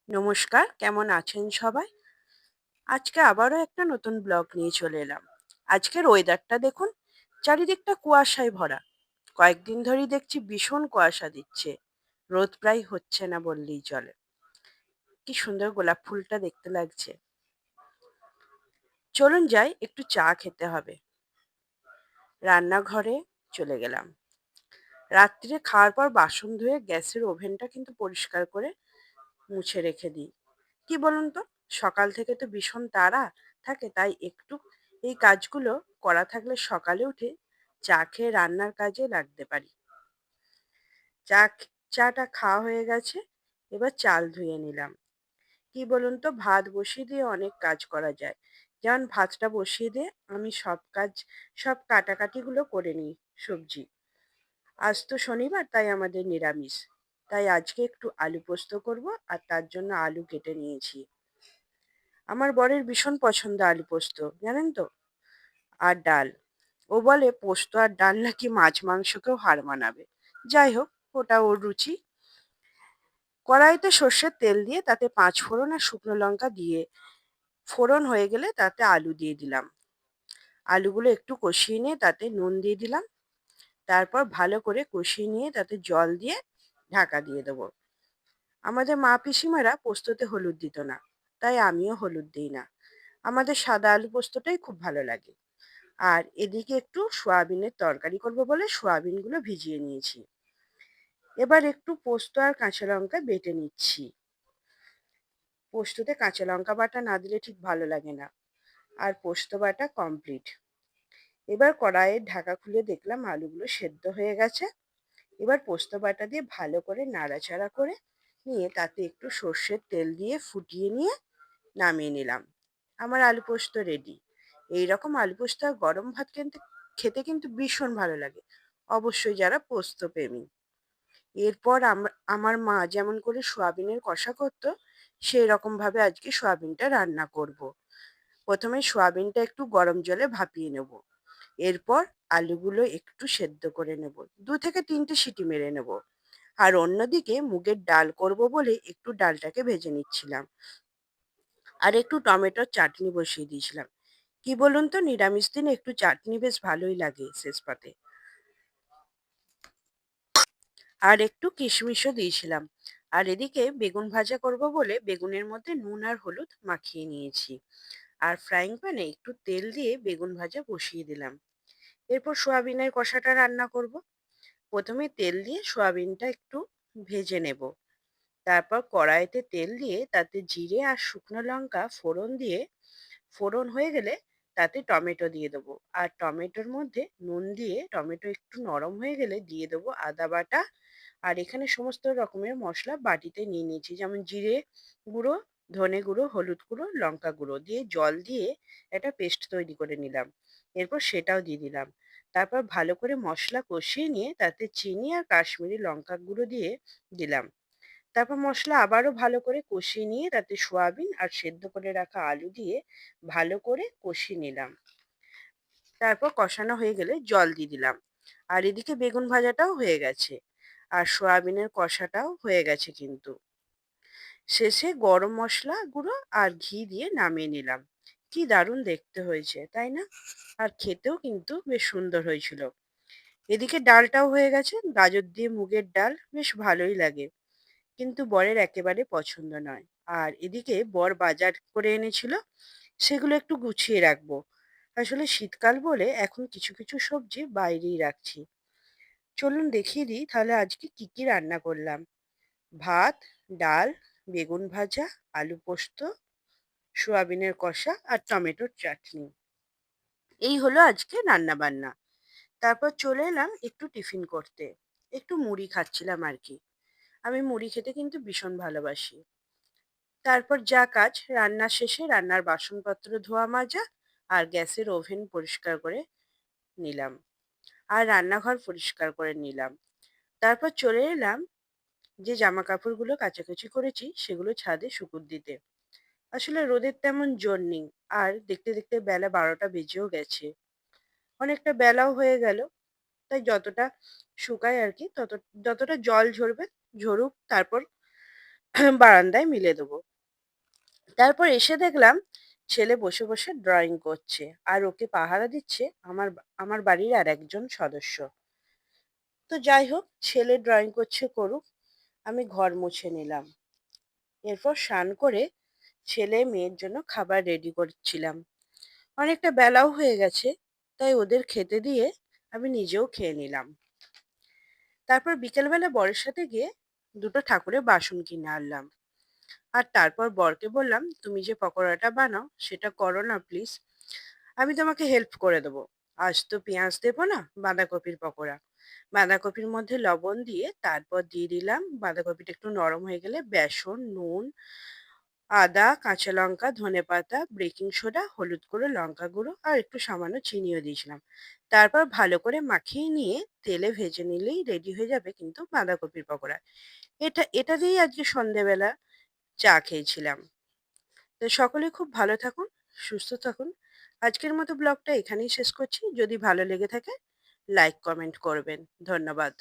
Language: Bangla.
নমস্কার, কেমন আছেন সবাই? আজকে আবারও একটা নতুন ব্লগ নিয়ে চলে এলাম। আজকের ওয়েদারটা দেখুন, চারিদিকটা কুয়াশায় ভরা। কয়েকদিন ধরেই দেখছি ভীষণ কুয়াশা দিচ্ছে। রোদ প্রায় হচ্ছে না বললেই চলে। কি সুন্দর গোলাপ ফুলটা দেখতে লাগছে। চলুন যাই, একটু চা খেতে হবে। রান্নাঘরে চলে গেলাম। রাত্রিরে খাওয়ার পর বাসন ধুয়ে গ্যাসের ওভেনটা কিন্তু পরিষ্কার করে মুছে রেখে দিই। কি বলুন তো, সকাল থেকে তো ভীষণ তাড়া থাকে, তাই একটু এই কাজগুলো করা থাকলে সকালে উঠে চা খেয়ে রান্নার কাজে লাগতে পারি। চাটা খাওয়া হয়ে গেছে। এবার চাল ধুয়ে নিলাম। কি বলুন তো, ভাত বসিয়ে দিয়ে অনেক কাজ করা যায়। যেমন ভাতটা বসিয়ে দিয়ে আমি সব কাটাকাটিগুলো করে নিই। সবজি, আজ তো শনিবার, তাই আমাদের নিরামিষ। তাই আজকে একটু আলু পোস্ত করব, আর তার জন্য আলু কেটে নিয়েছি। আমার বরের ভীষণ পছন্দ আলু পোস্ত, জানেন তো। আর ডাল। ও বলে পোস্ত আর ডাল নাকি মাছ মাংসকেও হার মানাবে। যাই হোক, ওটা ওর রুচি। কড়াইতে সর্ষের তেল দিয়ে তাতে পাঁচ ফোড়ন আর শুকনো লঙ্কা দিয়ে ফোড়ন হয়ে গেলে তাতে আলু দিয়ে দিলাম। আলুগুলো একটু কষিয়ে নিয়ে তাতে নুন দিয়ে দিলাম। তারপর ভালো করে কষিয়ে নিয়ে তাতে জল দিয়ে ঢাকা দিয়ে দেবো। আমাদের মা পিসিমারা পোস্ততে হলুদ দিত না, তাই আমিও হলুদ দিই না। আমাদের সাদা আলু পোস্তটাই খুব ভালো লাগে। আর এদিকে একটু সয়াবিনের তরকারি করব বলে সয়াবিনগুলো ভিজিয়ে নিয়েছি। এবার একটু পোস্ত আর কাঁচা লঙ্কা বেটে নিচ্ছি। পোস্ততে কাঁচা লঙ্কা বাটা না দিলে ঠিক ভালো লাগে না। আর পোস্ত বাটা কমপ্লিট। এবার কড়াইয়ের ঢাকা খুলে দেখলাম আলুগুলো সেদ্ধ হয়ে গেছে। এবার পোস্ত বাটা দিয়ে ভালো করে নাড়াচাড়া করে নিয়ে তাতে একটু সর্ষের তেল দিয়ে ফুটিয়ে নিয়ে নামিয়ে নিলাম। আমার আলু পোস্ত রেডি। এইরকম আলু পোস্ত আর গরম ভাত খেতে কিন্তু ভীষণ ভালো লাগে, অবশ্যই যারা পোস্ত প্রেমী। এরপর আমার মা যেমন করে সয়াবিনের কষা করতো, সেই রকম ভাবে আজকে সয়াবিনটা রান্না করব। প্রথমে সয়াবিনটা একটু গরম জলে ভাপিয়ে নেব। এরপর আলুগুলো একটু সেদ্ধ করে নেব, 2 থেকে 3টে সিটি মেরে নেব। আর অন্যদিকে মুগের ডাল করব বলে একটু ডালটাকে ভেজে নিচ্ছিলাম। আর একটু টমেটোর চাটনি বসিয়ে দিয়েছিলাম। কি বলুন তো, নিরামিষ দিনে একটু চাটনি বেশ ভালোই লাগে শেষ পাতে। আর একটু কিশমিশও দিয়েছিলাম। আর এদিকে বেগুন ভাজা করব বলে বেগুনের মধ্যে নুন আর হলুদ মাখিয়ে নিয়েছি। আর ফ্রাইং প্যানে একটু তেল দিয়ে বেগুন ভাজা বসিয়ে দিলাম। এরপর সয়াবিনের কষাটা রান্না করব। প্রথমে তেল দিয়ে সয়াবিনটা একটু ভেজে নেব। তারপর কড়াইতে তেল দিয়ে তাতে জিরে আর শুকনো লঙ্কা ফোড়ন দিয়ে ফোড়ন হয়ে গেলে তাতে টমেটো দিয়ে দেবো। আর টমেটোর মধ্যে নুন দিয়ে টমেটো একটু নরম হয়ে গেলে দিয়ে দেবো আদা বাটা। আর এখানে সমস্ত রকমের মশলা বাটিতে নিয়ে নিয়েছি, যেমন জিরে গুঁড়ো, ধনে গুঁড়ো, হলুদ গুঁড়ো, লঙ্কা গুঁড়ো দিয়ে জল দিয়ে একটা পেস্ট তৈরি করে নিলাম। এরপর সেটাও দিয়ে দিলাম। তারপর ভালো করে মশলা কষিয়ে নিয়ে তাতে চিনি আর কাশ্মীরি লঙ্কা গুঁড়ো দিয়ে দিলাম। তারপর মশলা আবারও ভালো করে কষিয়ে নিয়ে তাতে সোয়াবিন আর সেদ্ধ করে রাখা আলু দিয়ে ভালো করে কষিয়ে নিলাম। তারপর কষানো হয়ে গেলে জল দিয়ে দিলাম। আর এদিকে বেগুন ভাজাটাও হয়ে গেছে। আর সোয়াবিনের কষাটাও হয়ে গেছে কিন্তু। শেষে গরম মশলা গুঁড়ো আর ঘি দিয়ে নামিয়ে নিলাম। কি দারুণ দেখতে হয়েছে, তাই না? আর খেতেও কিন্তু বেশ সুন্দর হয়েছিল। এদিকে ডালটাও হয়ে গেছে, গাজর দিয়ে মুগের ডাল বেশ ভালোই লাগে। কিন্তু বরের একেবারে পছন্দ নয়। আর এদিকে বর বাজার করে এনেছিল, সেগুলো একটু গুছিয়ে রাখবো। আসলে শীতকাল বলে এখন কিছু কিছু সবজি বাইরেই রাখছি। চলুন দেখিয়ে দিই তাহলে আজকে কি কি রান্না করলাম। ভাত, ডাল, বেগুন ভাজা, আলু পোস্ত, সোয়াবিনের কষা আর টমেটোর চাটনি। এই হলো আজকে রান্না বান্না। তারপর চলে এলাম একটু টিফিন করতে। একটু মুড়ি খাচ্ছিলাম আর কি। আমি মুড়ি খেতে কিন্তু ভীষণ ভালোবাসি। তারপর যা কাজ, রান্না শেষে রান্নার বাসনপত্র ধোয়া মাজা আর গ্যাসের ওভেন পরিষ্কার করে নিলাম। আর রান্নাঘর পরিষ্কার করে নিলাম। তারপর চলে এলাম যে জামা কাপড়গুলো কাচাকুচি করেছি সেগুলো ছাদে শুকুর দিতে। আসলে রোদের তেমন জোর নেই। আর দেখতে দেখতে বেলা 12টা বেজেও গেছে। অনেকটা বেলাও হয়ে গেল। তাই যতটা শুকায় আর কি, যতটা জল ঝরবে ঝরুক, তারপর বারান্দায় মিলে দেবো। তারপর এসে দেখলাম ছেলে বসে বসে ড্রয়িং করছে আর ওকে পাহারা দিচ্ছে আমার বাড়ির আর একজন সদস্য। তো যাই হোক, ছেলে ড্রয়িং করছে করুক, আমি ঘর মুছে নিলাম। এরপর স্নান করে ছেলে মেয়ের জন্য খাবার রেডি করছিলাম। অনেকটা বেলাও হয়ে গেছে, তাই ওদের খেতে দিয়ে আমি নিজেও খেয়ে নিলাম। তারপর বিকেলবেলা বরের সাথে গিয়ে দুটো ঠাকুরের বাসন কিনে আনলাম। আর তারপর বরকে বললাম, তুমি যে পকোড়াটা বানাও সেটা করো না প্লিজ, আমি তোমাকে হেল্প করে দেবো। আজ তো পেঁয়াজ দেবো না, বাঁধাকপির পকোড়া। বাঁধাকপির মধ্যে লবণ দিয়ে তারপর দিয়ে দিলাম, বাঁধাকপিটা একটু নরম হয়ে গেলে বেসন, নুন, আদা, কাঁচা লঙ্কা, ধনেপাতা, বেকিং সোডা, হলুদ গুঁড়ো, লঙ্কা গুঁড়ো আর একটু সামান্য চিনিও দিয়েছিলাম। তারপর ভালো করে মাখিয়ে নিয়ে তেলে ভেজে নিলেই রেডি হয়ে যাবে কিন্তু বাঁধাকপির পকোড়া। এটা এটা দিয়েই আজকে সন্ধেবেলা চা খেয়েছিলাম। তো সকলে খুব ভালো থাকুন, সুস্থ থাকুন। আজকের মতো ব্লগটা এখানেই শেষ করছি। যদি ভালো লেগে থাকে লাইক কমেন্ট করবেন। ধন্যবাদ।